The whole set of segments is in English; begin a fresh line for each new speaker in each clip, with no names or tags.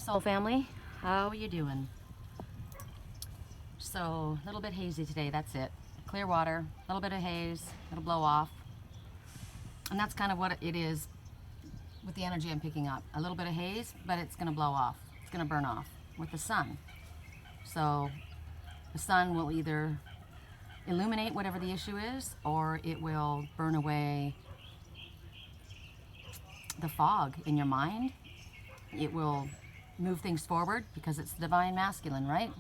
soul family, how are you doing? So a little bit hazy today, that's it. Clear water, a little bit of haze, it'll blow off. And that's kind of what it is with the energy I'm picking up. A little bit of haze, but it's gonna blow off. It's gonna burn off with the sun. So the sun will either illuminate whatever the issue is, or it will burn away the fog in your mind. It will move things forward because it's the divine masculine, right?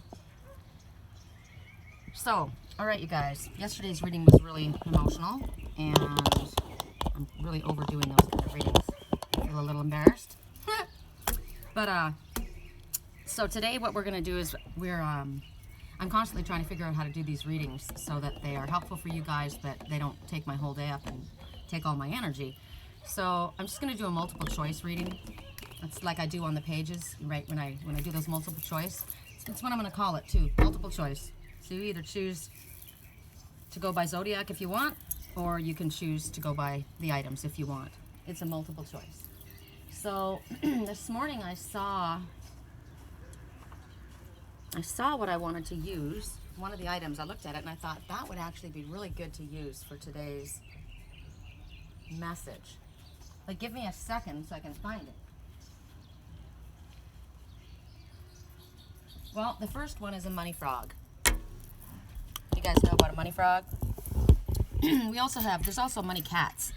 So, all right, you guys, yesterday's reading was really emotional, and I'm really overdoing those kind of readings. I feel a little embarrassed. But, so today what we're going to do is I'm constantly trying to figure out how to do these readings so that they are helpful for you guys, that they don't take my whole day up and take all my energy. So I'm just going to do a multiple choice reading. It's like I do on the pages, right, when I do those multiple choice. That's what I'm going to call it too, multiple choice. So you either choose to go by Zodiac if you want, or you can choose to go by the items if you want. It's a multiple choice. So this morning I saw what I wanted to use, one of the items. I looked at it and I thought that would actually be really good to use for today's message. Like, give me a second so I can find it. Well, the first one is a money frog. You guys know about a money frog? There's also money cats.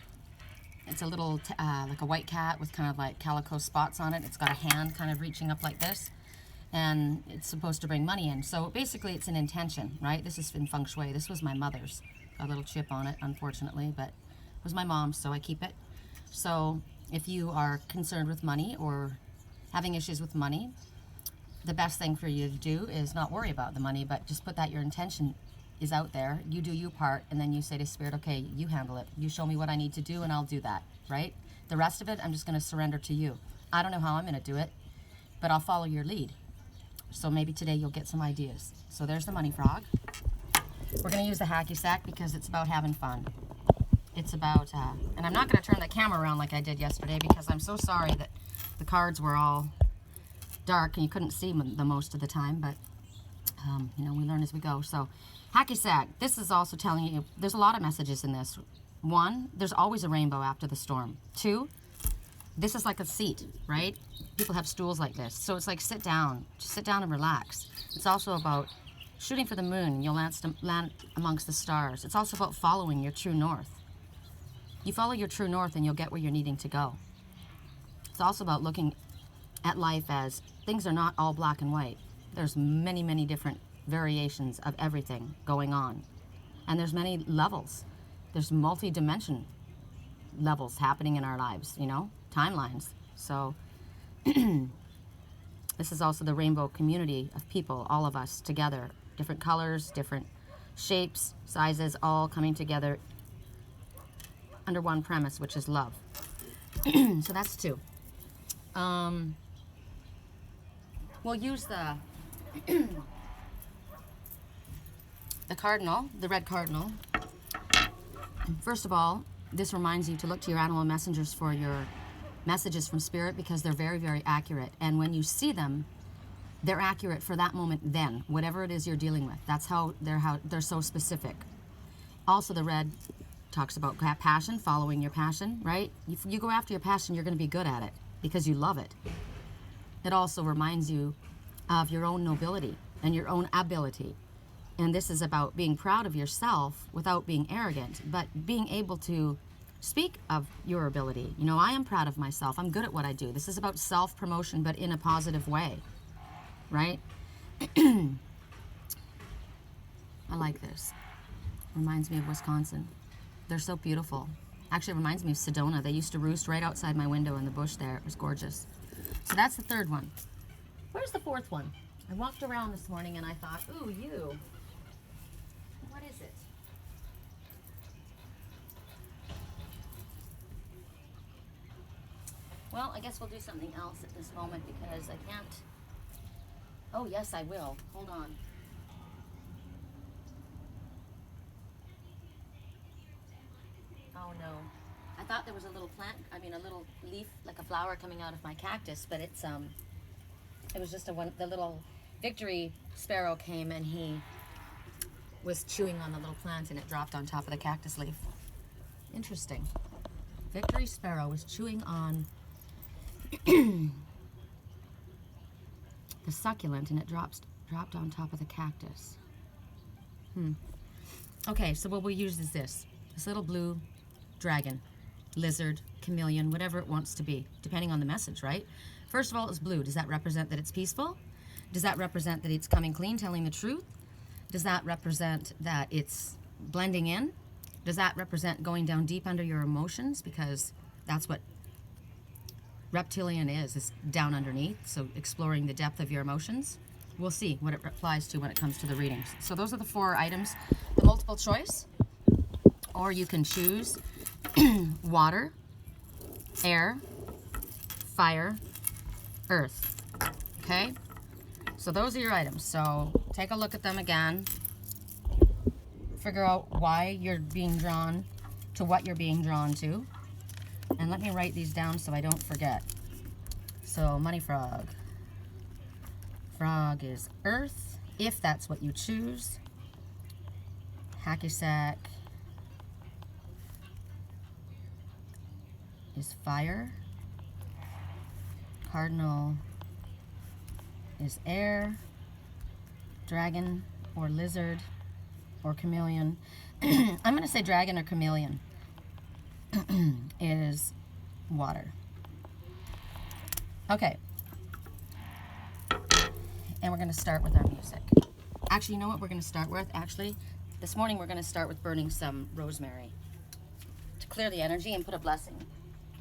It's a little, like a white cat with kind of like calico spots on it. It's got a hand kind of reaching up like this. And it's supposed to bring money in. So basically it's an intention, right? This is in feng shui. This was my mother's. Got a little chip on it, unfortunately, but it was my mom's, so I keep it. So if you are concerned with money or having issues with money, the best thing for you to do is not worry about the money, but just put that your intention is out there. You do your part, and then you say to Spirit, okay, you handle it. You show me what I need to do, and I'll do that, right? The rest of it, I'm just going to surrender to you. I don't know how I'm going to do it, but I'll follow your lead. So maybe today you'll get some ideas. So there's the money frog. We're going to use the Hackey sack because it's about having fun. It's about, and I'm not going to turn the camera around like I did yesterday because I'm so sorry that the cards were all dark and you couldn't see them most of the time, but you know, we learn as we go. So Hackey sack, this is also telling you, there's a lot of messages in this. 1, there's always a rainbow after the storm. 2, this is like a seat, right? People have stools like this. So it's like sit down. Just sit down and relax. It's also about shooting for the moon and you'll land amongst the stars. It's also about following your true north. You follow your true north and you'll get where you're needing to go. It's also about looking at life as things are not all black and white. There's many, many different variations of everything going on. And there's many levels. There's multi-dimension levels happening in our lives, you know? Timelines. So this is also the rainbow community of people, all of us together, different colors, different shapes, sizes, all coming together under one premise, which is love. So that's 2. We'll use the the cardinal, the red cardinal. First of all, this reminds you to look to your animal messengers for your messages from spirit because they're very, very accurate. And when you see them, they're accurate for that moment then, whatever it is you're dealing with. That's how they're so specific. Also, the red talks about passion, following your passion, right? If you go after your passion, you're going to be good at it because you love it. It also reminds you of your own nobility and your own ability. And this is about being proud of yourself without being arrogant, but being able to speak of your ability. You know, I am proud of myself. I'm good at what I do. This is about self-promotion, but in a positive way, right? I like this. Reminds me of Wisconsin. They're so beautiful. Actually, it reminds me of Sedona. They used to roost right outside my window in the bush there. It was gorgeous. So that's the 3rd one. Where's the 4th one? I walked around this morning and I thought, ooh, you. What is it? Well, I guess we'll do something else at this moment because I can't. Oh, yes, I will. Hold on. Oh, no. I thought there was a little plant, a little leaf, like a flower coming out of my cactus, but it's It was just the little victory sparrow came and he was chewing on the little plant and it dropped on top of the cactus leaf. Interesting. Victory sparrow was chewing on the succulent and it dropped on top of the cactus. Okay, so what we'll use is this little blue dragon, lizard, chameleon, whatever it wants to be, depending on the message, right? First of all, it's blue. Does that represent that it's peaceful? Does that represent that it's coming clean, telling the truth? Does that represent that it's blending in? Does that represent going down deep under your emotions? Because that's what reptilian is down underneath, so exploring the depth of your emotions. We'll see what it applies to when it comes to the readings. So those are the 4 items. The multiple choice, or you can choose water, air, fire, earth. Okay? So those are your items. So take a look at them again. Figure out why you're being drawn to what you're being drawn to. And let me write these down so I don't forget. So money frog. Frog is earth, if that's what you choose. Hackey sack is fire. Cardinal is air. Dragon or lizard or chameleon. I'm going to say dragon or chameleon is water. Okay. And we're going to start with our music. Actually, you know what we're going to start with? Actually, this morning we're going to start with burning some rosemary to clear the energy and put a blessing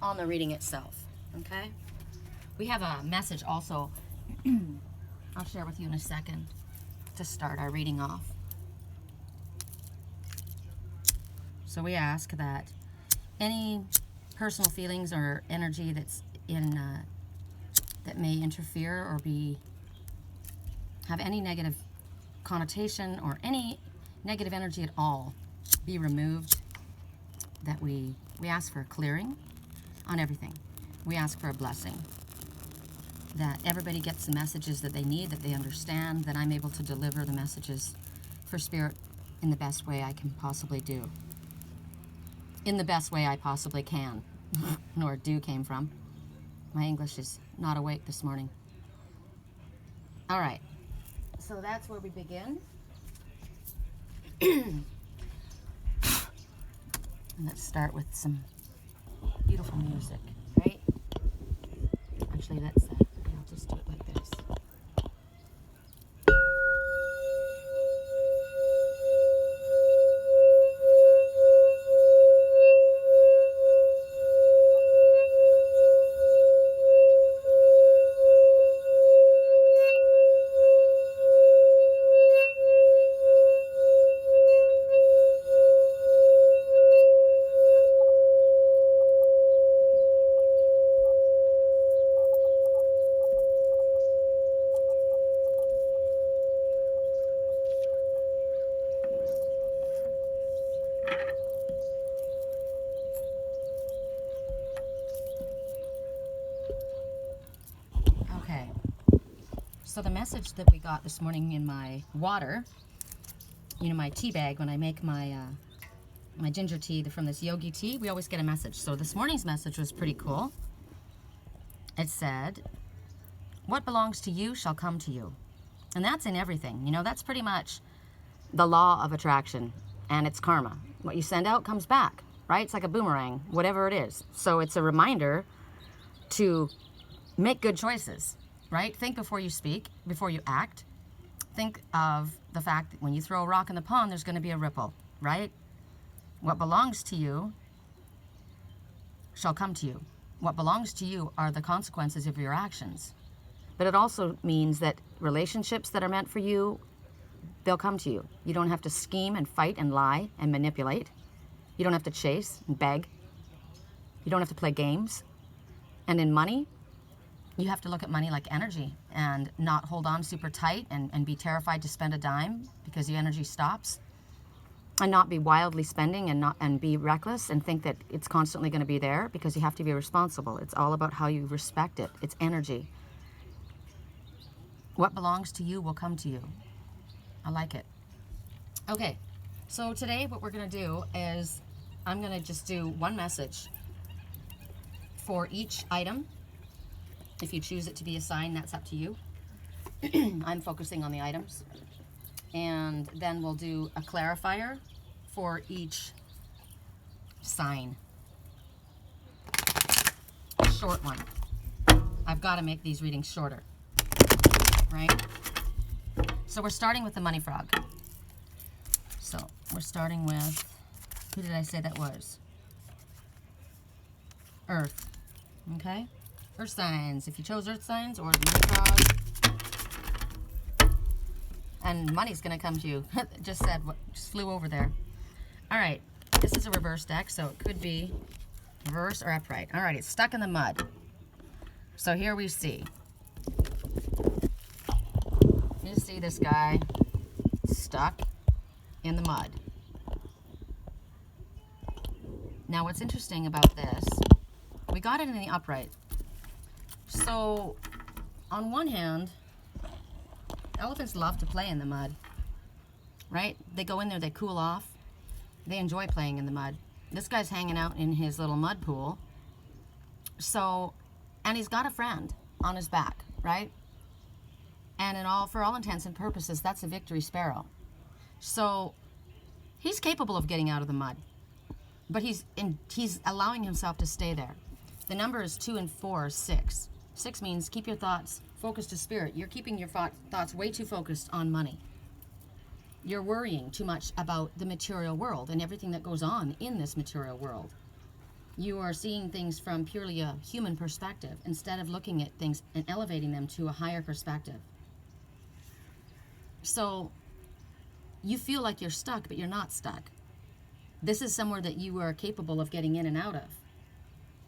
on the reading itself. Okay? We have a message also I'll share with you in a second to start our reading off. So we ask that any personal feelings or energy that's in that may interfere or have any negative connotation or any negative energy at all be removed, that we ask for a clearing on everything. We ask for a blessing, that everybody gets the messages that they need, that they understand, that I'm able to deliver the messages for Spirit in the best way I can possibly do. In the best way I possibly can. Nor do came from. My English is not awake this morning. All right. So that's where we begin. And let's start with some beautiful music, right? Actually, I'll just do it like this. So the message that we got this morning in my water, my tea bag, when I make my my ginger tea from this yogi tea, we always get a message. So this morning's message was pretty cool. It said, "What belongs to you shall come to you." And that's in everything. That's pretty much the law of attraction, and it's karma. What you send out comes back, right? It's like a boomerang, whatever it is. So it's a reminder to make good choices. Right? Think before you speak, before you act. Think of the fact that when you throw a rock in the pond, there's going to be a ripple, right? What belongs to you shall come to you. What belongs to you are the consequences of your actions. But it also means that relationships that are meant for you, they'll come to you. You don't have to scheme and fight and lie and manipulate. You don't have to chase and beg. You don't have to play games. And in money, you have to look at money like energy and not hold on super tight and be terrified to spend a dime because the energy stops, and not be wildly spending and be reckless and think that it's constantly going to be there, because you have to be responsible. It's all about how you respect it. It's energy. What belongs to you will come to you. I like it. Okay, so today what we're going to do is I'm going to just do one message for each item. If you choose it to be a sign, that's up to you. I'm focusing on the items. And then we'll do a clarifier for each sign. A short one. I've got to make these readings shorter, right? So we're starting with the money frog. So we're starting with, who did I say that was? Earth. Okay? Earth signs. If you chose earth signs or the money frog. And money's going to come to you. Just said, just flew over there. All right. This is a reverse deck, so it could be reverse or upright. All right. It's stuck in the mud. So here we see. You see this guy stuck in the mud. Now, what's interesting about this, we got it in the upright. So, on one hand, elephants love to play in the mud, right? They go in there, they cool off. They enjoy playing in the mud. This guy's hanging out in his little mud pool. So, and he's got a friend on his back, right? And for all intents and purposes, that's a victory sparrow. So, he's capable of getting out of the mud, but he's allowing himself to stay there. The number is 2 and 4, 6. 6 means keep your thoughts focused to spirit. You're keeping your thoughts way too focused on money. You're worrying too much about the material world and everything that goes on in this material world. You are seeing things from purely a human perspective instead of looking at things and elevating them to a higher perspective. So you feel like you're stuck, but you're not stuck. This is somewhere that you are capable of getting in and out of.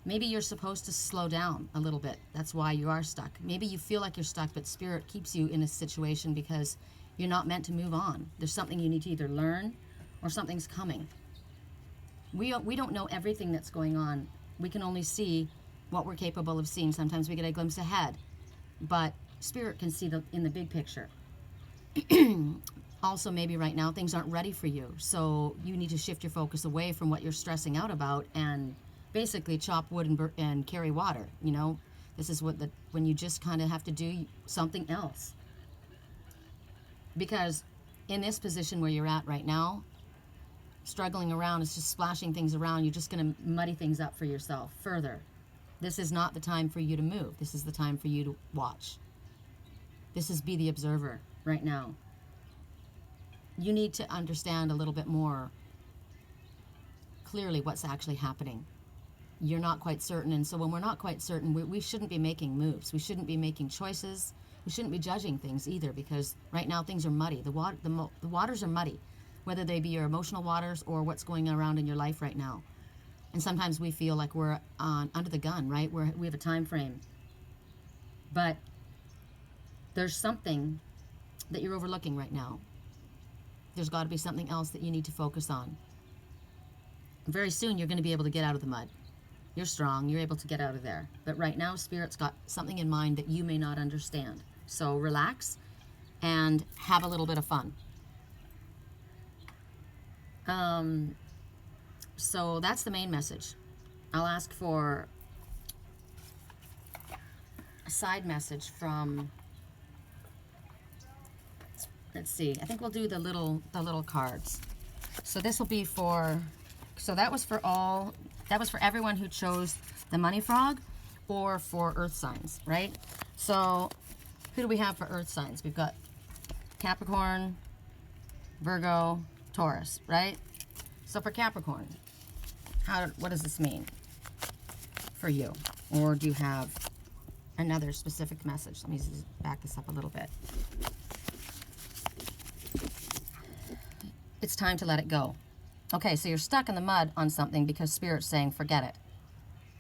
Maybe you're supposed to slow down a little bit. That's why you are stuck. Maybe you feel like you're stuck, but spirit keeps you in a situation because you're not meant to move on. There's something you need to either learn or something's coming. We don't know everything that's going on. We can only see what we're capable of seeing. Sometimes we get a glimpse ahead, but spirit can see in the big picture. Also, maybe right now things aren't ready for you, so you need to shift your focus away from what you're stressing out about and basically chop wood and carry water. You know, this is when you just kind of have to do something else. Because in this position where you're at right now, struggling around is just splashing things around. You're just going to muddy things up for yourself further. This is not the time for you to move. This is the time for you to watch. This is be the observer right now. You need to understand a little bit more clearly what's actually happening. You're not quite certain, and so when we're not quite certain, we shouldn't be making moves. We shouldn't be making choices. We shouldn't be judging things either, because right now things are muddy. The waters are muddy, whether they be your emotional waters or what's going around in your life right now. And sometimes we feel like we're under the gun, right? We have a time frame. But there's something that you're overlooking right now. There's got to be something else that you need to focus on. Very soon you're going to be able to get out of the mud. You're strong, you're able to get out of there. But right now, Spirit's got something in mind that you may not understand. So relax and have a little bit of fun. So that's the main message. I'll ask for a side message from, let's see, I think we'll do the little cards. So this will be for, so that was for everyone who chose the money frog or for earth signs, right? So who do we have for earth signs? We've got Capricorn, Virgo, Taurus, right? So for Capricorn, what does this mean for you? Or do you have another specific message? Let me just back this up a little bit. It's time to let it go. Okay, so you're stuck in the mud on something because Spirit's saying, forget it.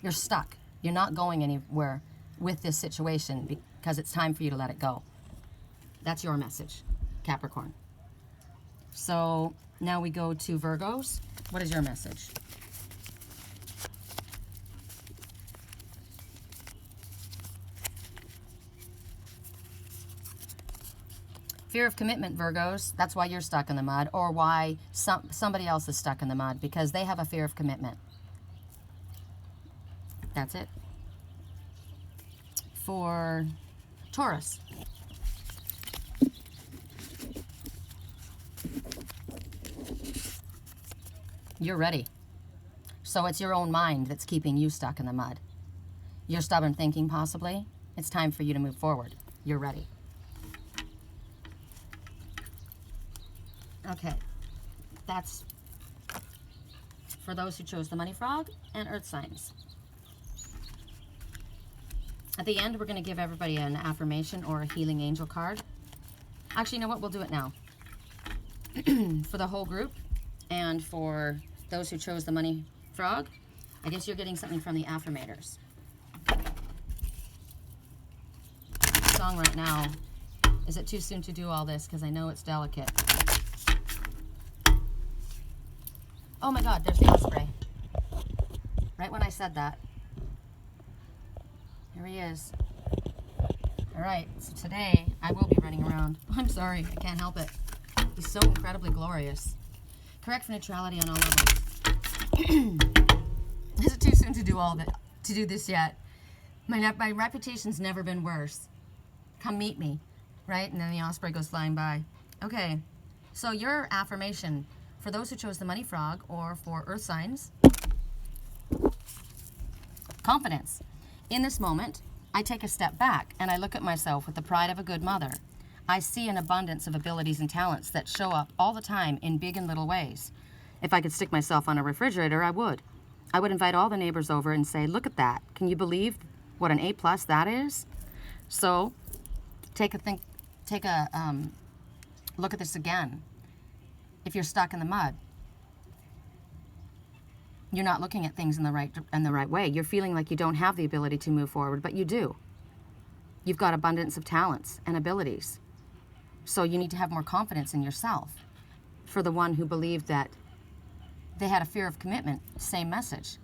You're stuck. You're not going anywhere with this situation because it's time for you to let it go. That's your message, Capricorn. So now we go to Virgos. What is your message? Fear of commitment, Virgos. That's why you're stuck in the mud, or why somebody else is stuck in the mud, because they have a fear of commitment. That's it. For Taurus. You're ready. So it's your own mind that's keeping you stuck in the mud. Your stubborn thinking, possibly. It's time for you to move forward. You're ready. Okay. That's for those who chose the money frog and earth signs. At the end, we're going to give everybody an affirmation or a healing angel card. Actually, you know what? We'll do it now. For the whole group and for those who chose the money frog, I guess you're getting something from the Affirmators. The song right now, is it too soon to do all this? Because I know it's delicate. Oh my God, there's the osprey. Right when I said that. Here he is. All right, so today I will be running around. I'm sorry, I can't help it. He's so incredibly glorious. Correct for neutrality on all levels. Is it too soon to do this yet? My reputation's never been worse. Come meet me, right? And then the osprey goes flying by. Okay, so your affirmation for those who chose the money frog or for earth signs. Confidence. In this moment, I take a step back and I look at myself with the pride of a good mother. I see an abundance of abilities and talents that show up all the time in big and little ways. If I could stick myself on a refrigerator, I would. I would invite all the neighbors over and say, look at that. Can you believe what an A+ that is? So take a look at this again. If you're stuck in the mud, you're not looking at things in the right way. You're feeling like you don't have the ability to move forward, but you do. You've got abundance of talents and abilities. So you need to have more confidence in yourself. For the one who believed that they had a fear of commitment, same message,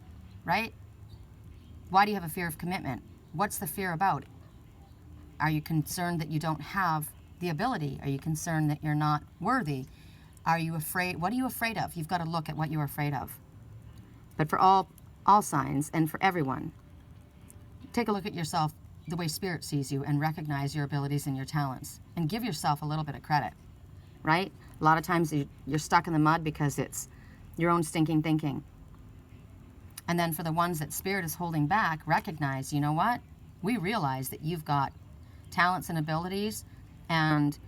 right? Why do you have a fear of commitment? What's the fear about? Are you concerned that you don't have the ability? Are you concerned that you're not worthy? Are you afraid? What are you afraid of? You've got to look at what you're afraid of. But for all signs and for everyone, take a look at yourself the way Spirit sees you and recognize your abilities and your talents and give yourself a little bit of credit, right? A lot of times you're stuck in the mud because it's your own stinking thinking. And then for the ones that Spirit is holding back, recognize, you know what? We realize that you've got talents and abilities, and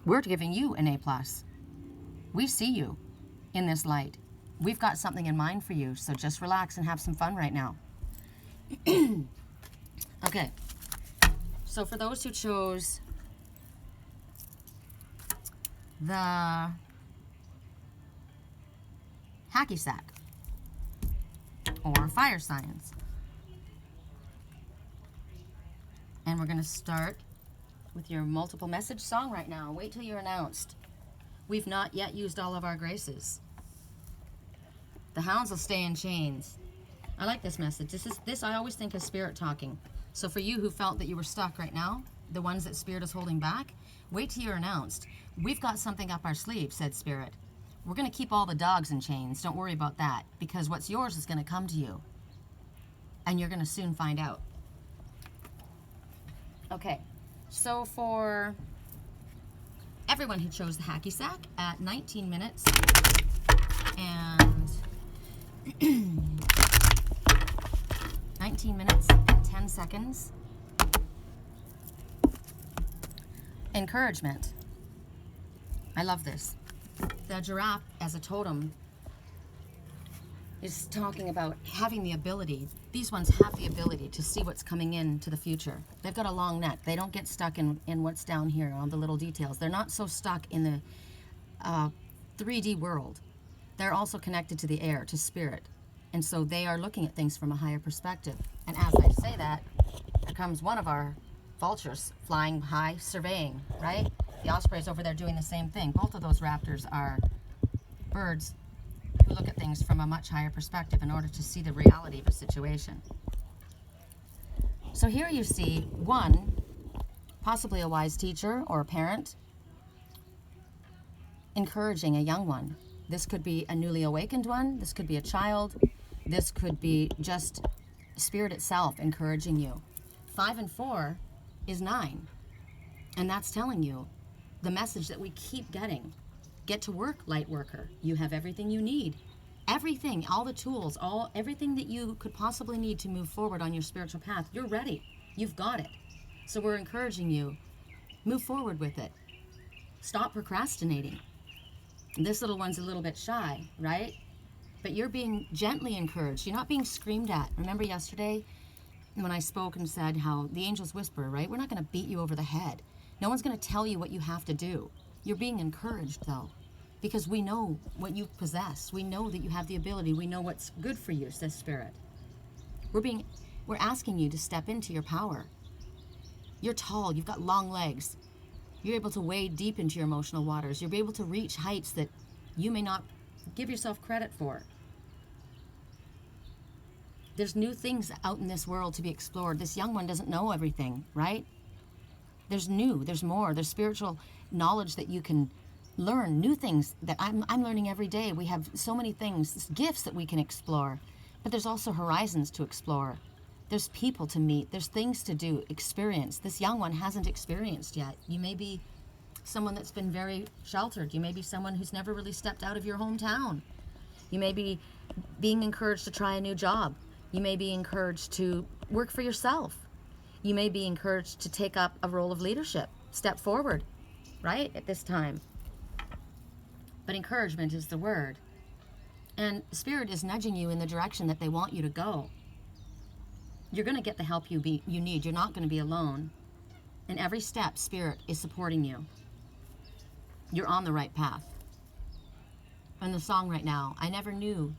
we're giving you an A+. We see you in this light. We've got something in mind for you, so just relax and have some fun right now. Okay, so for those who chose the Hackey sack or fire signs, and we're going to start with your multiple message song right now. Wait till you're announced. We've not yet used all of our graces. The hounds will stay in chains. I like this message. This I always think is Spirit talking. So for you who felt that you were stuck right now, the ones that Spirit is holding back, wait till you're announced. We've got something up our sleeve, said Spirit. We're going to keep all the dogs in chains. Don't worry about that, because what's yours is going to come to you. And you're going to soon find out. Okay, so for everyone who chose the Hackey sack at 19 minutes and 19 minutes and 10 seconds. Encouragement. I love this. The giraffe as a totem is talking about having the ability. These ones have the ability to see what's coming into the future. They've got a long neck. They don't get stuck in what's down here on the little details. They're not so stuck in the 3D world. They're also connected to the air, to Spirit. And so they are looking at things from a higher perspective. And as I say that, here comes one of our vultures flying high, surveying, right? The osprey's over there doing the same thing. Both of those raptors are birds who look at things from a much higher perspective in order to see the reality of a situation. So here you see one, possibly a wise teacher or a parent, encouraging a young one. This could be a newly awakened one. This could be a child. This could be just Spirit itself encouraging you. 5 and 4 is 9. And that's telling you the message that we keep getting. Get to work, light worker. You have everything you need. Everything, all the tools, everything that you could possibly need to move forward on your spiritual path. You're ready. You've got it. So we're encouraging you. Move forward with it. Stop procrastinating. This little one's a little bit shy, right? But you're being gently encouraged. You're not being screamed at. Remember yesterday when I spoke and said how the angels whisper, right? We're not going to beat you over the head. No one's going to tell you what you have to do. You're being encouraged, though, because we know what you possess. We know that you have the ability. We know what's good for you, says Spirit. We're asking you to step into your power. You're tall. You've got long legs. You're able to wade deep into your emotional waters. You'll be able to reach heights that you may not give yourself credit for. There's new things out in this world to be explored. This young one doesn't know everything, right? There's more. There's spiritual knowledge that you can learn, new things that I'm learning every day. We have so many things, gifts that we can explore, but there's also horizons to explore. There's people to meet. There's things to do, experience. This young one hasn't experienced yet. You may be someone that's been very sheltered. You may be someone who's never really stepped out of your hometown. You may be being encouraged to try a new job. You may be encouraged to work for yourself. You may be encouraged to take up a role of leadership, step forward, right, at this time. But encouragement is the word. And Spirit is nudging you in the direction that they want you to go. You're going to get the help you need. You're not going to be alone. In every step, Spirit is supporting you. You're on the right path. And the song right now, I never knew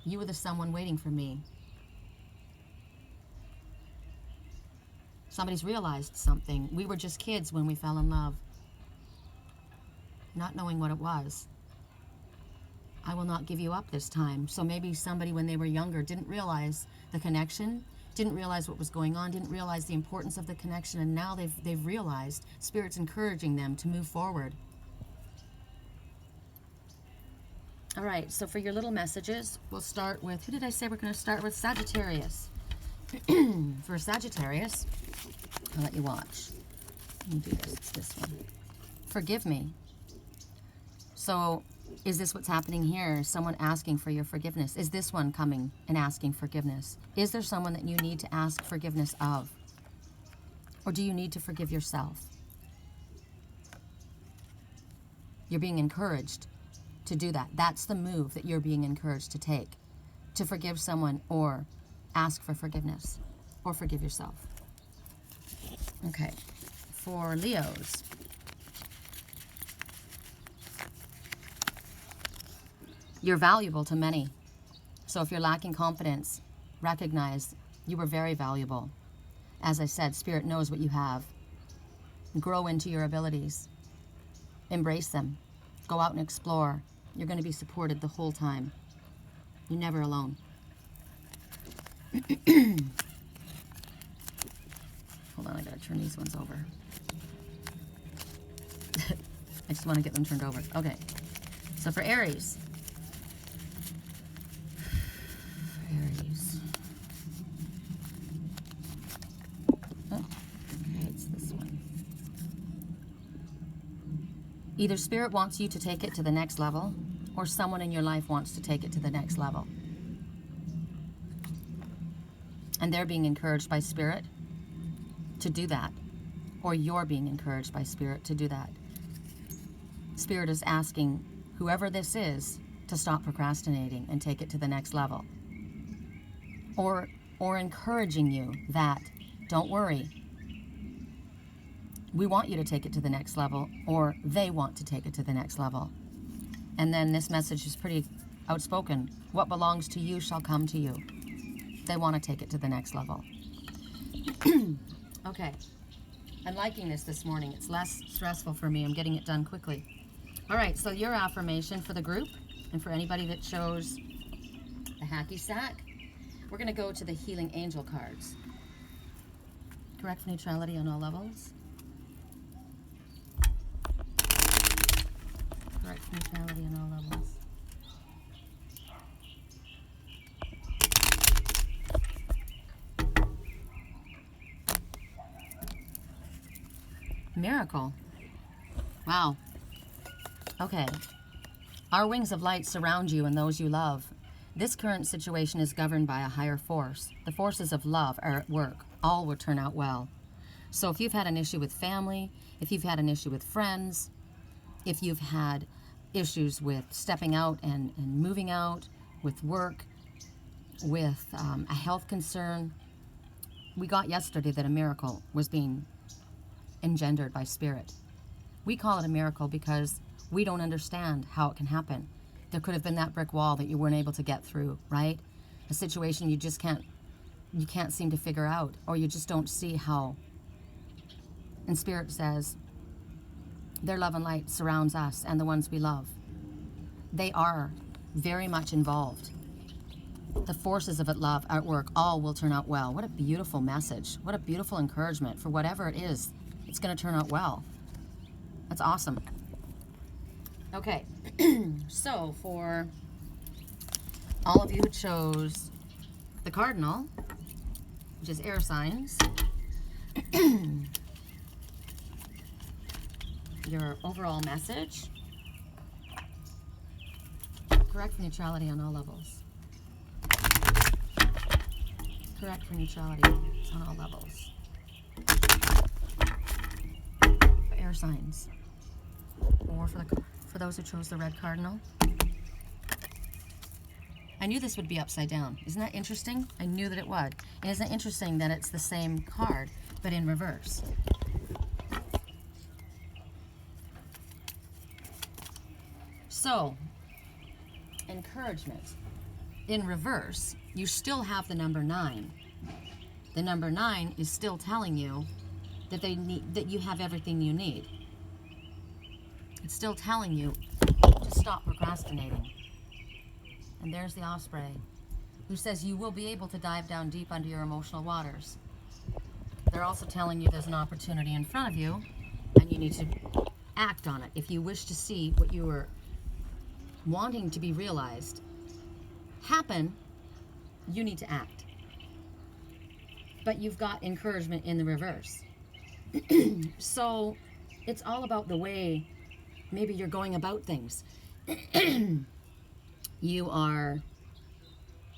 you were the someone waiting for me. Somebody's realized something. We were just kids when we fell in love, not knowing what it was. I will not give you up this time. So maybe somebody when they were younger didn't realize the connection, didn't realize what was going on, didn't realize the importance of the connection, and now they've realized. Spirit's encouraging them to move forward. All right, so for your little messages, we'll start with, who did I say we're going to start with? Sagittarius. For Sagittarius, I'll let you watch. Let me do this. It's this one. Forgive me. So is this what's happening here? Someone asking for your forgiveness. Is this one coming and asking forgiveness? Is there someone that you need to ask forgiveness of? Or do you need to forgive yourself? You're being encouraged to do that. That's the move that you're being encouraged to take. To forgive someone or ask for forgiveness. Or forgive yourself. Okay. For Leos. You're valuable to many. So if you're lacking confidence, recognize you were very valuable. As I said, Spirit knows what you have. Grow into your abilities. Embrace them. Go out and explore. You're going to be supported the whole time. You're never alone. Hold on, I gotta turn these ones over. I just want to get them turned over. Okay. So for Aries. Either Spirit wants you to take it to the next level, or someone in your life wants to take it to the next level. And they're being encouraged by Spirit to do that, or you're being encouraged by Spirit to do that. Spirit is asking whoever this is to stop procrastinating and take it to the next level. Or encouraging you that, don't worry, we want you to take it to the next level, or they want to take it to the next level. And then this message is pretty outspoken. What belongs to you shall come to you. They want to take it to the next level. Okay. I'm liking this morning. It's less stressful for me. I'm getting it done quickly. All right, so your affirmation for the group, and for anybody that chose the Hackey sack, we're going to go to the Healing Angel cards. Correct neutrality on all levels. neutrality on all levels. Miracle. Wow. Okay. Our wings of light surround you and those you love. This current situation is governed by a higher force. The forces of love are at work. All will turn out well. So if you've had an issue with family, if you've had an issue with friends, if you've had issues with stepping out and moving out, with work, with a health concern, we got yesterday that a miracle was being engendered by Spirit. We call it a miracle because we don't understand how it can happen. There could have been that brick wall that you weren't able to get through, right? A situation you just can't seem to figure out, or you just don't see how. And Spirit says, their love and light surrounds us and the ones we love. They are very much involved. The forces of love at work, all will turn out well. What a beautiful message. What a beautiful encouragement for whatever it is. It's going to turn out well. That's awesome. Okay, so for all of you who chose the Cardinal, which is air signs, your overall message, correct for neutrality on all levels. Correct for neutrality on all levels. For air signs, or for those who chose the red Cardinal. I knew this would be upside down. Isn't that interesting? I knew that it would. And isn't it interesting that it's the same card, but in reverse? So, encouragement. In reverse, you still have the number 9. The number 9 is still telling you that that you have everything you need. It's still telling you to stop procrastinating. And there's the Osprey, who says you will be able to dive down deep under your emotional waters. They're also telling you there's an opportunity in front of you, and you need to act on it. If you wish to see what you were wanting to be realized happen, you need to act. But you've got encouragement in the reverse. So it's all about the way maybe you're going about things. You are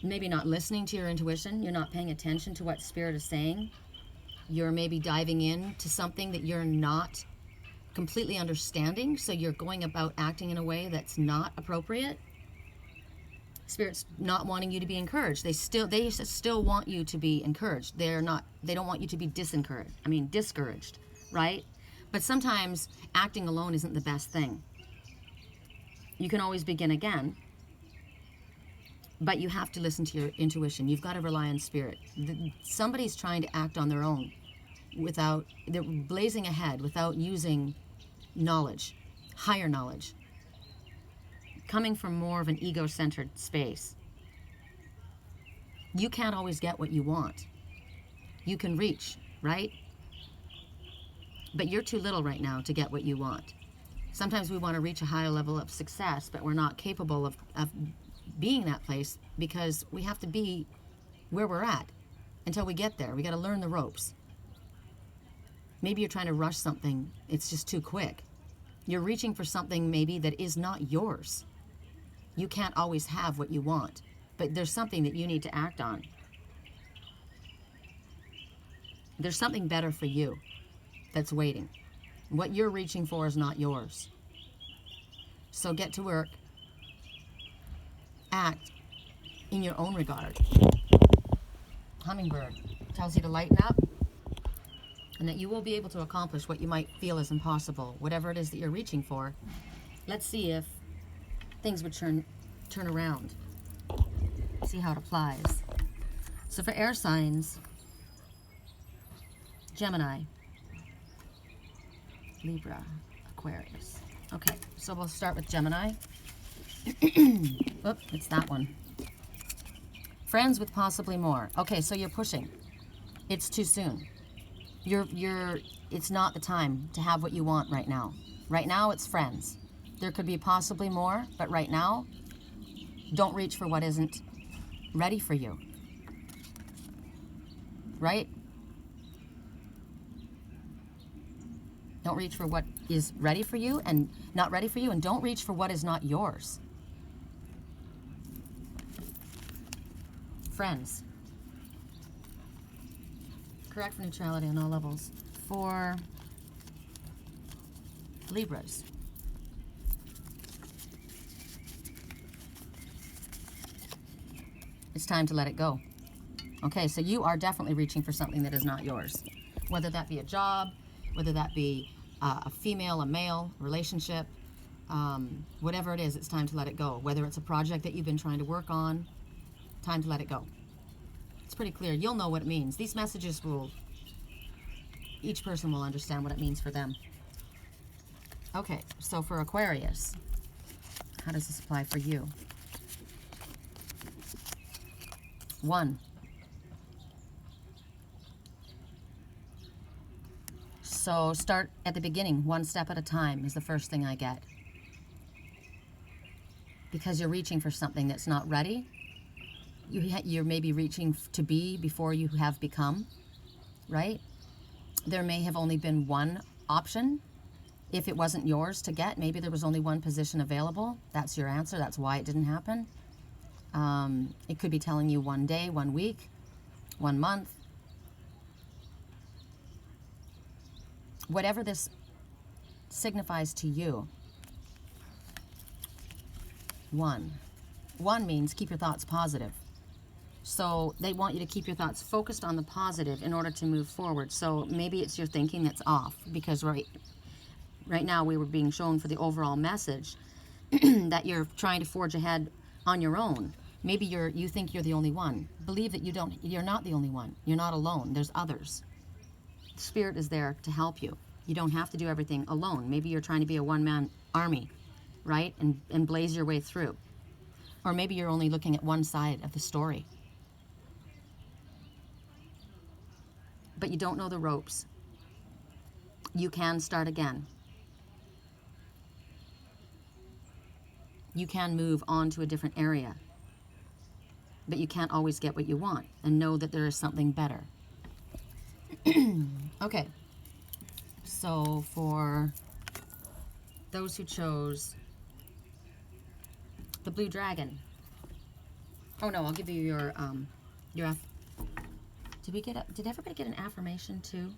maybe not listening to your intuition. You're not paying attention to what Spirit is saying. You're maybe diving into something that you're not completely understanding, so you're going about acting in a way that's not appropriate. Spirit's not wanting you to be encouraged. They still want you to be encouraged. They don't want you to be discouraged, right? But sometimes acting alone isn't the best thing. You can always begin again, but you have to listen to your intuition. You've got to rely on Spirit. Somebody's trying to act on their own they're blazing ahead without using knowledge, higher knowledge, coming from more of an ego-centered space. You can't always get what you want. You can reach, right? But you're too little right now to get what you want. Sometimes we want to reach a higher level of success, but we're not capable of being that place because we have to be where we're at until we get there. We got to learn the ropes. Maybe you're trying to rush something. It's just too quick. You're reaching for something maybe that is not yours. You can't always have what you want, but there's something that you need to act on. There's something better for you that's waiting. What you're reaching for is not yours. So get to work. Act in your own regard. Hummingbird tells you to lighten up and that you will be able to accomplish what you might feel is impossible, whatever it is that you're reaching for. Let's see if things would turn around. See how it applies. So for air signs, Gemini, Libra, Aquarius. Okay, so we'll start with Gemini. Oop, it's that one. Friends with possibly more. Okay, so you're pushing. It's too soon. It's not the time to have what you want right now. Right now it's friends. There could be possibly more, but right now, don't reach for what isn't ready for you. Right? Don't reach for what is ready for you and not ready for you, and don't reach for what is not yours. Friends. Correct for neutrality on all levels. For Libras. It's time to let it go. Okay, so you are definitely reaching for something that is not yours. Whether that be a job, whether that be a female, a male, relationship, whatever it is, it's time to let it go. Whether it's a project that you've been trying to work on, time to let it go. It's pretty clear. You'll know what it means. These messages will, each person will understand what it means for them. Okay, so for Aquarius, how does this apply for you? 1. So start at the beginning, one step at a time is the first thing I get. Because you're reaching for something that's not ready. You're maybe reaching to be before you have become, right? There may have only been one option. If it wasn't yours to get, maybe there was only one position available. That's your answer. That's why it didn't happen. It could be telling you 1 day, 1 week, 1 month. Whatever this signifies to you. 1. 1 means keep your thoughts positive. So they want you to keep your thoughts focused on the positive in order to move forward. So maybe it's your thinking that's off, because right now we were being shown for the overall message that you're trying to forge ahead on your own. Maybe you think you're the only one. Believe that you're not the only one. You're not alone. There's others. Spirit is there to help you. You don't have to do everything alone. Maybe you're trying to be a one-man army, right? And blaze your way through. Or maybe you're only looking at one side of the story. But you don't know the ropes. You can start again. You can move on to a different area. But you can't always get what you want, and know that there is something better. Okay. So for those who chose the blue dragon. Oh no, I'll give you your did everybody get an affirmation too?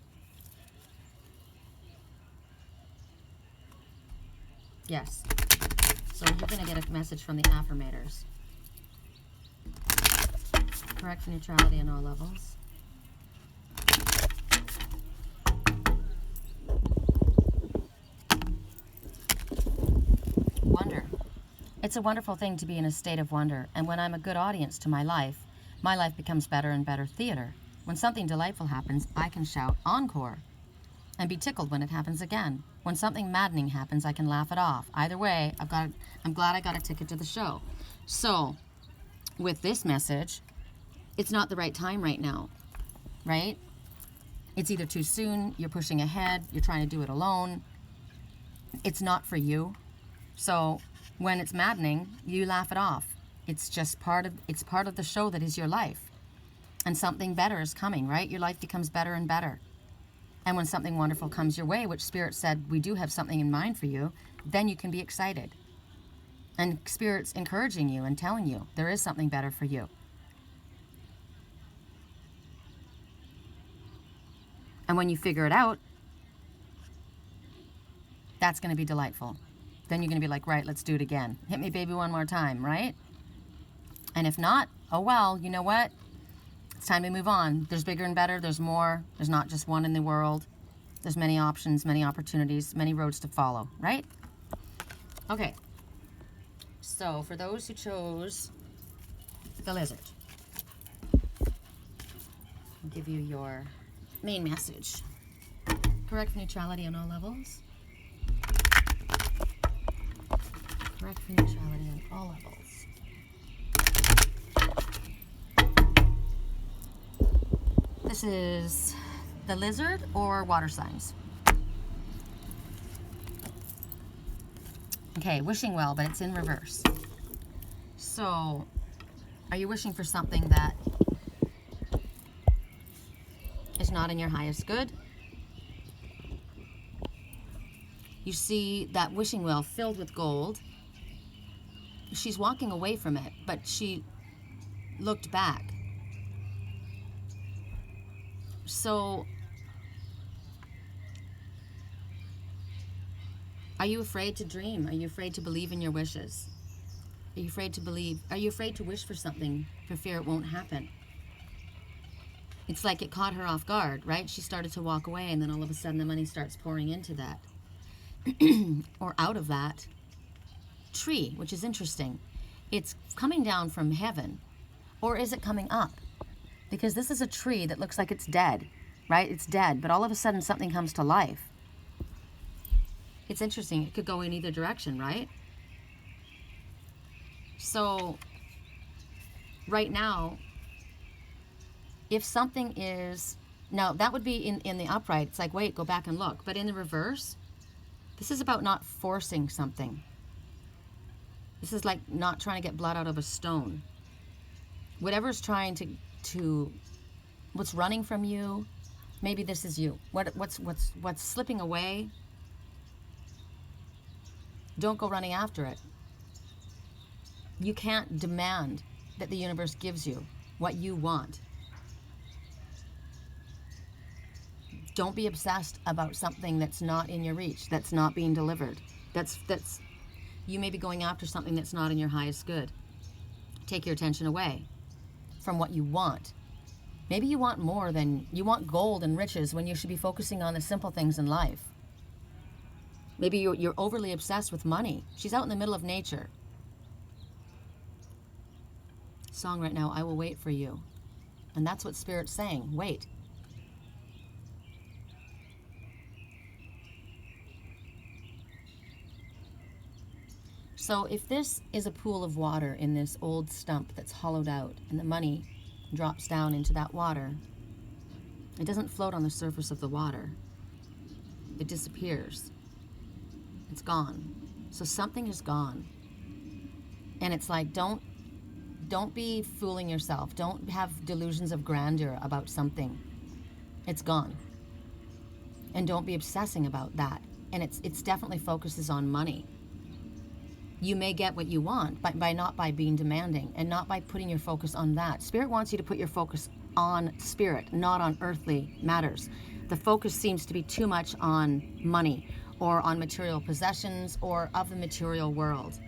Yes. So you're going to get a message from the Affirmators. Correct for neutrality on all levels. Wonder. It's a wonderful thing to be in a state of wonder, and when I'm a good audience to my life becomes better and better theater. When something delightful happens, I can shout encore and be tickled when it happens again. When something maddening happens, I can laugh it off. Either way, I'm glad I got a ticket to the show. So, with this message, it's not the right time right now, right? It's either too soon, you're pushing ahead, you're trying to do it alone. It's not for you. So, when it's maddening, you laugh it off. It's just part of the show that is your life. And something better is coming, right? Your life becomes better and better. And when something wonderful comes your way, which Spirit said, we do have something in mind for you, then you can be excited. And Spirit's encouraging you and telling you there is something better for you. And when you figure it out, that's going to be delightful. Then you're going to be like, right, let's do it again. Hit me, baby, one more time, right? And if not, oh well, you know what? It's time to move on. There's bigger and better. There's more. There's not just one in the world. There's many options, many opportunities, many roads to follow, right? Okay. So for those who chose the lizard, I'll give you your main message. Correct for neutrality on all levels. Correct for neutrality on all levels. This is the lizard or water signs. Okay, wishing well, but it's in reverse. So, are you wishing for something that is not in your highest good? You see that wishing well filled with gold. She's walking away from it, but she looked back. So, are you afraid to dream? Are you afraid to believe in your wishes? Are you afraid to believe? Are you afraid to wish for something for fear it won't happen? It's like it caught her off guard, right? She started to walk away, and then all of a sudden the money starts pouring into that. Or out of that tree, which is interesting. It's coming down from heaven. Or is it coming up? Because this is a tree that looks like it's dead, right? It's dead, but all of a sudden something comes to life. It's interesting. It could go in either direction, right? So, right now, if something is... Now, that would be in the upright. It's like, wait, go back and look. But in the reverse, this is about not forcing something. This is like not trying to get blood out of a stone. Whatever's trying to what's running from you, maybe this is you. What's slipping away, don't go running after it. You can't demand that the universe gives you what you want. Don't be obsessed about something that's not in your reach, that's not being delivered. That's you may be going after something that's not in your highest good. Take your attention away from what you want. Maybe you want more than, you want gold and riches when you should be focusing on the simple things in life. Maybe you're overly obsessed with money. She's out in the middle of nature. Song right now, I will wait for you. And that's what Spirit's saying, wait. So if this is a pool of water in this old stump that's hollowed out and the money drops down into that water, it doesn't float on the surface of the water. It disappears. It's gone. So something is gone. And it's like, don't be fooling yourself. Don't have delusions of grandeur about something. It's gone. And don't be obsessing about that. And it's definitely focuses on money. You may get what you want by not by being demanding and not by putting your focus on that. Spirit wants you to put your focus on spirit, not on earthly matters. The focus seems to be too much on money or on material possessions or of the material world.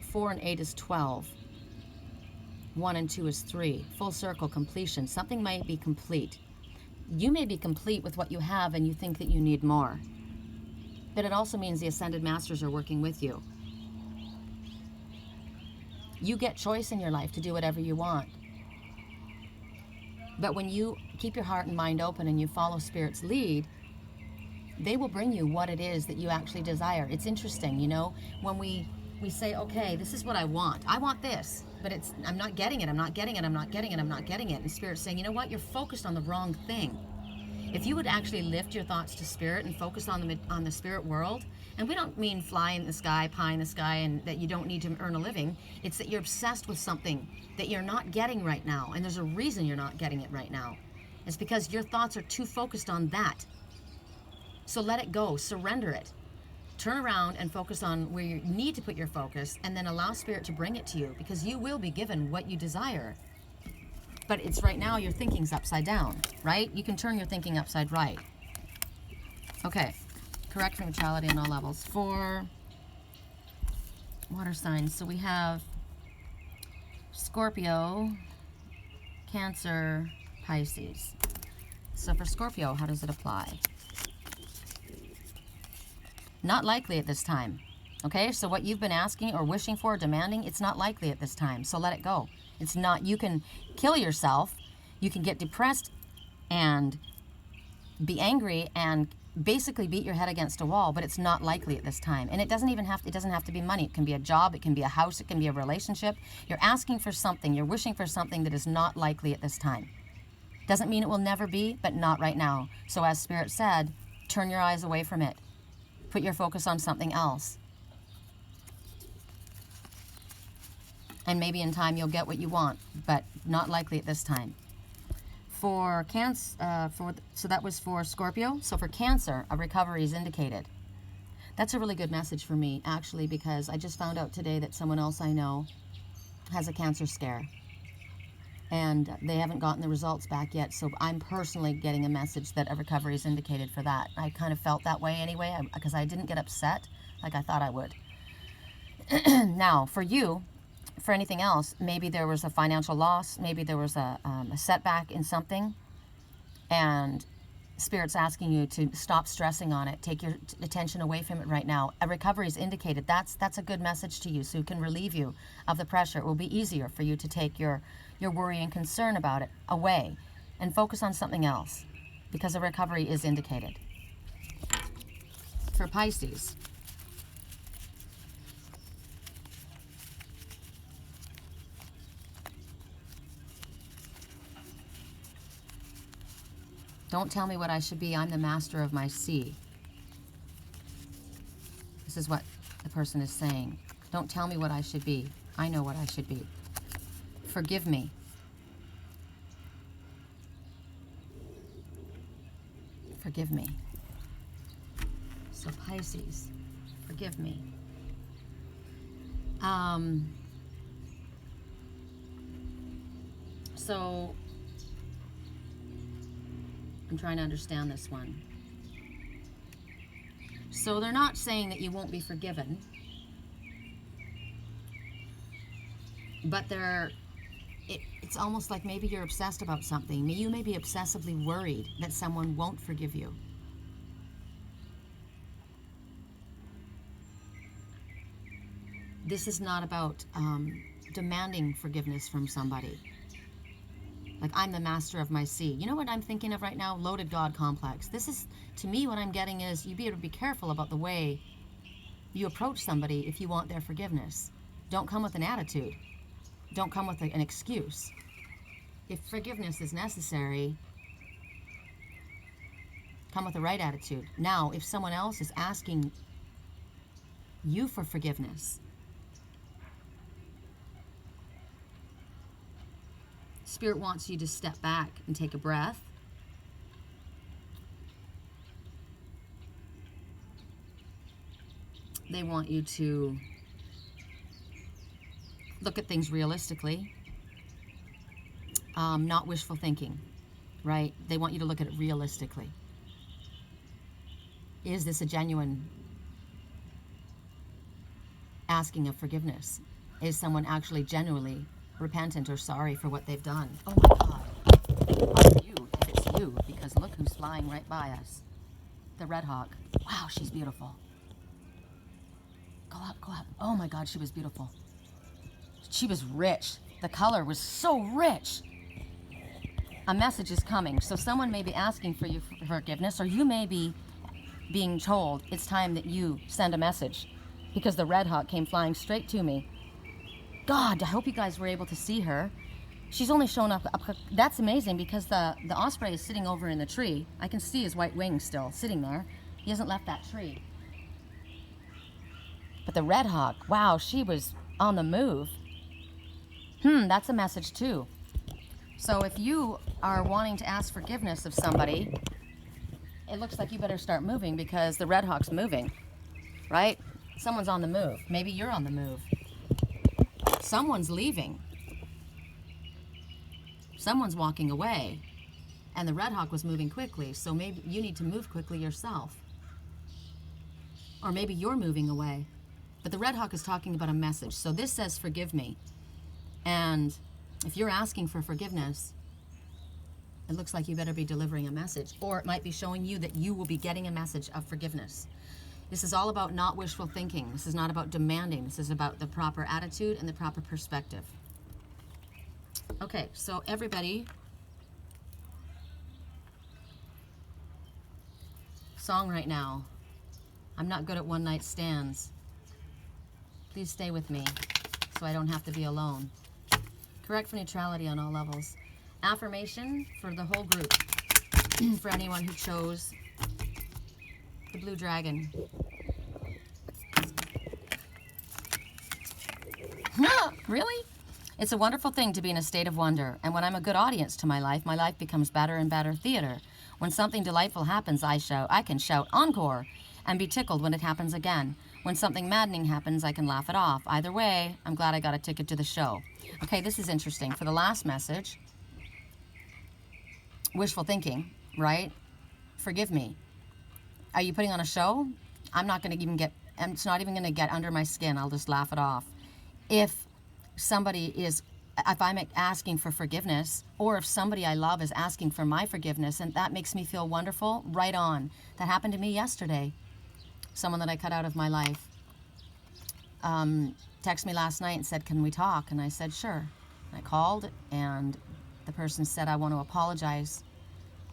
Four and 8 is 12. 1 and 2 is 3. Full circle, completion. Something might be complete. You may be complete with what you have and you think that you need more. But it also means the Ascended Masters are working with you. You get choice in your life to do whatever you want. But when you keep your heart and mind open and you follow Spirit's lead, they will bring you what it is that you actually desire. It's interesting, you know, when we say, okay, this is what I want. I want this, but I'm not getting it, I'm not getting it, I'm not getting it, I'm not getting it. And Spirit's saying, you know what, you're focused on the wrong thing. If you would actually lift your thoughts to Spirit and focus on the spirit world, and we don't mean fly in the sky, pie in the sky, and that you don't need to earn a living. It's that you're obsessed with something that you're not getting right now, and there's a reason you're not getting it right now. It's because your thoughts are too focused on that. So let it go, surrender it. Turn around and focus on where you need to put your focus, and then allow Spirit to bring it to you, because you will be given what you desire. But it's right now your thinking's upside down, right? You can turn your thinking upside right. Okay, correct neutrality on all levels. For water signs, so we have Scorpio, Cancer, Pisces. So for Scorpio, how does it apply? Not likely at this time. Okay, so what you've been asking or wishing for, demanding, it's not likely at this time. So let it go. It's not, you can kill yourself, you can get depressed and be angry and basically beat your head against a wall, but it's not likely at this time. And it doesn't have to be money. It can be a job, it can be a house, it can be a relationship. You're asking for something, you're wishing for something that is not likely at this time. Doesn't mean it will never be, but not right now. So as Spirit said, turn your eyes away from it. Put your focus on something else. And maybe in time you'll get what you want, but not likely at this time. For Cancer, so that was for Scorpio. So for Cancer, a recovery is indicated. That's a really good message for me, actually, because I just found out today that someone else I know has a cancer scare. And they haven't gotten the results back yet, so I'm personally getting a message that a recovery is indicated for that. I kind of felt that way anyway, because I didn't get upset like I thought I would. Now, for you, for anything else, maybe there was a financial loss, maybe there was a setback in something, and Spirit's asking you to stop stressing on it, take your attention away from it right now. A recovery is indicated. That's a good message to you, so it can relieve you of the pressure. It will be easier for you to take your worry and concern about it away and focus on something else, because a recovery is indicated. For Pisces, don't tell me what I should be. I'm the master of my sea. This is what the person is saying. Don't tell me what I should be. I know what I should be. Forgive me. Forgive me. So Pisces, forgive me. So I'm trying to understand this one. So they're not saying that you won't be forgiven, but it's almost like maybe you're obsessed about something. You may be obsessively worried that someone won't forgive you. This is not about demanding forgiveness from somebody. Like, I'm the master of my sea. You know what I'm thinking of right now? Loaded God complex. This is, to me, what I'm getting is you better be careful about the way you approach somebody if you want their forgiveness. Don't come with an attitude. Don't come with an excuse. If forgiveness is necessary, come with the right attitude. Now, if someone else is asking you for forgiveness, Spirit wants you to step back and take a breath. They want you to look at things realistically, not wishful thinking, right? They want you to look at it realistically. Is this a genuine asking of forgiveness? Is someone actually genuinely repentant or sorry for what they've done? Oh my God. Are you, if it's you, because look who's flying right by us. The Red Hawk. Wow, she's beautiful. Go up, go up. Oh my God, she was beautiful. She was rich. The color was so rich. A message is coming. So someone may be asking for you for forgiveness, or you may be being told it's time that you send a message, because the Red Hawk came flying straight to me. God, I hope you guys were able to see her. She's only shown up. That's amazing, because the osprey is sitting over in the tree. I can see his white wings still sitting there. He hasn't left that tree. But the Red Hawk, wow, she was on the move. That's a message too. So if you are wanting to ask forgiveness of somebody, it looks like you better start moving, because the Red Hawk's moving, right? Someone's on the move. Maybe you're on the move. Someone's leaving. Someone's walking away. And the Red Hawk was moving quickly, so maybe you need to move quickly yourself. Or maybe you're moving away. But the Red Hawk is talking about a message. So this says, forgive me. And if you're asking for forgiveness, it looks like you better be delivering a message. Or it might be showing you that you will be getting a message of forgiveness. This is all about not wishful thinking. This is not about demanding. This is about the proper attitude and the proper perspective. Okay, so everybody, song right now. I'm not good at one-night stands. Please stay with me so I don't have to be alone. Correct for neutrality on all levels. Affirmation for the whole group, for anyone who chose The blue dragon. Really? It's a wonderful thing to be in a state of wonder, and when I'm a good audience to my life becomes better and better theater. When something delightful happens, I can shout encore and be tickled when it happens again. When something maddening happens, I can laugh it off. Either way, I'm glad I got a ticket to the show. Okay, this is interesting. For the last message, wishful thinking, right? Forgive me. Are you putting on a show? I'm not going to even get, it's not even going to get under my skin. I'll just laugh it off. If I'm asking for forgiveness, or if somebody I love is asking for my forgiveness, and that makes me feel wonderful, right on. That happened to me yesterday. Someone that I cut out of my life texted me last night and said, can we talk? And I said, sure. I called, and the person said, I want to apologize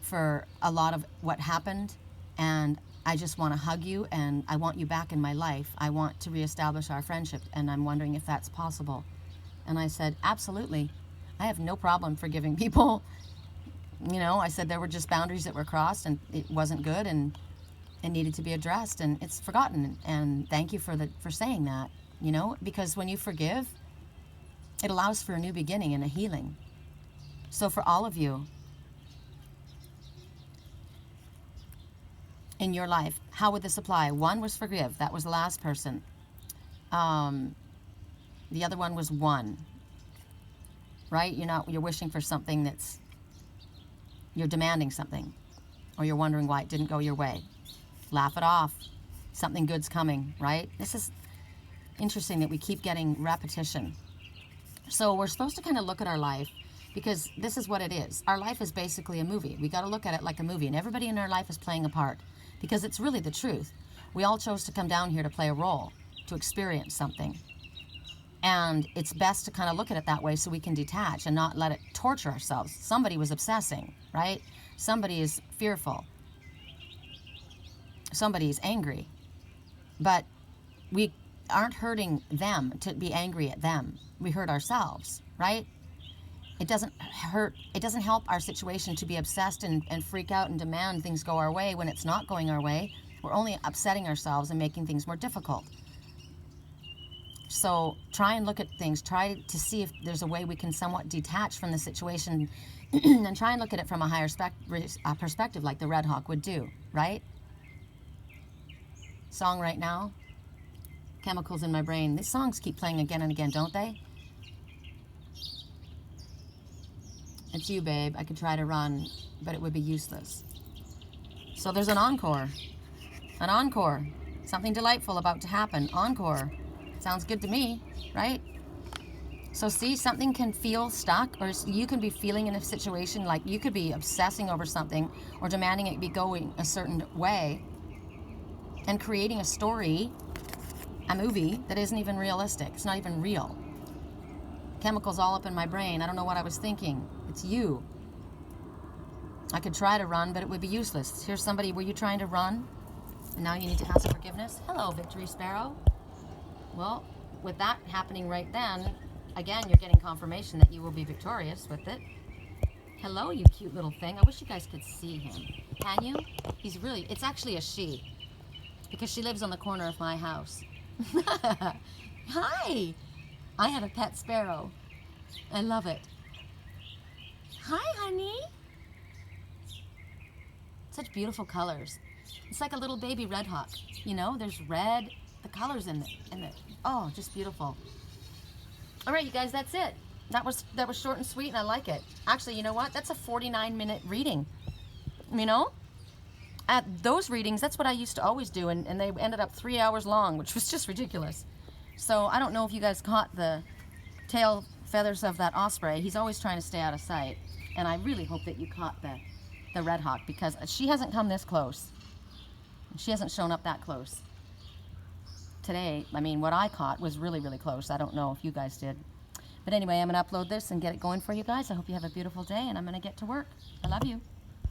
for a lot of what happened, and I just want to hug you, and I want you back in my life. I want to reestablish our friendship, and I'm wondering if that's possible. And I said, absolutely. I have no problem forgiving people. You know, I said there were just boundaries that were crossed, and it wasn't good, and it needed to be addressed, and it's forgotten. And thank you for saying that, you know, because when you forgive, it allows for a new beginning and a healing. So for all of you in your life, how would this apply? One was forgive. That was the last person. The other one was one, right? You're wishing for something you're demanding something, or you're wondering why it didn't go your way. Laugh it off. Something good's coming, right? This is interesting that we keep getting repetition. So we're supposed to kind of look at our life, because this is what it is. Our life is basically a movie. We got to look at it like a movie, and everybody in our life is playing a part, because it's really the truth. We all chose to come down here to play a role, to experience something. And it's best to kind of look at it that way so we can detach and not let it torture ourselves. Somebody was obsessing, right? Somebody is fearful. Somebody is angry. But we aren't hurting them to be angry at them. We hurt ourselves, right? It doesn't help our situation to be obsessed and freak out and demand things go our way when it's not going our way. We're only upsetting ourselves and making things more difficult. So try and look at things. Try to see if there's a way we can somewhat detach from the situation and try and look at it from a higher perspective, like the Red Hawk would do, right? Song right now, Chemicals in My Brain. These songs keep playing again and again, don't they? It's you, babe. I could try to run, but it would be useless. So there's an encore. An encore. Something delightful about to happen. Encore. Sounds good to me, right? So see, something can feel stuck, or you can be feeling in a situation like you could be obsessing over something or demanding it be going a certain way and creating a story, a movie that isn't even realistic. It's not even real. Chemicals all up in my brain. I don't know what I was thinking. It's you. I could try to run, but it would be useless. Here's somebody, were you trying to run? And now you need to ask forgiveness? Hello, Victory Sparrow. Well, with that happening right then, again, you're getting confirmation that you will be victorious with it. Hello, you cute little thing. I wish you guys could see him. Can you? It's actually a she, because she lives on the corner of my house. Hi! I have a pet sparrow. I love it. Hi, honey. Such beautiful colors. It's like a little baby red hawk. You know, there's red, the colors in it. Oh, just beautiful. All right, you guys, that's it. That was short and sweet, and I like it. Actually, you know what? That's a 49-minute reading. You know? At those readings, that's what I used to always do, and they ended up 3 hours long, which was just ridiculous. So I don't know if you guys caught the tail feathers of that osprey. He's always trying to stay out of sight. And I really hope that you caught the red hawk, because she hasn't come this close. She hasn't shown up that close. Today, I mean, what I caught was really, really close. I don't know if you guys did. But anyway, I'm going to upload this and get it going for you guys. I hope you have a beautiful day, and I'm going to get to work. I love you.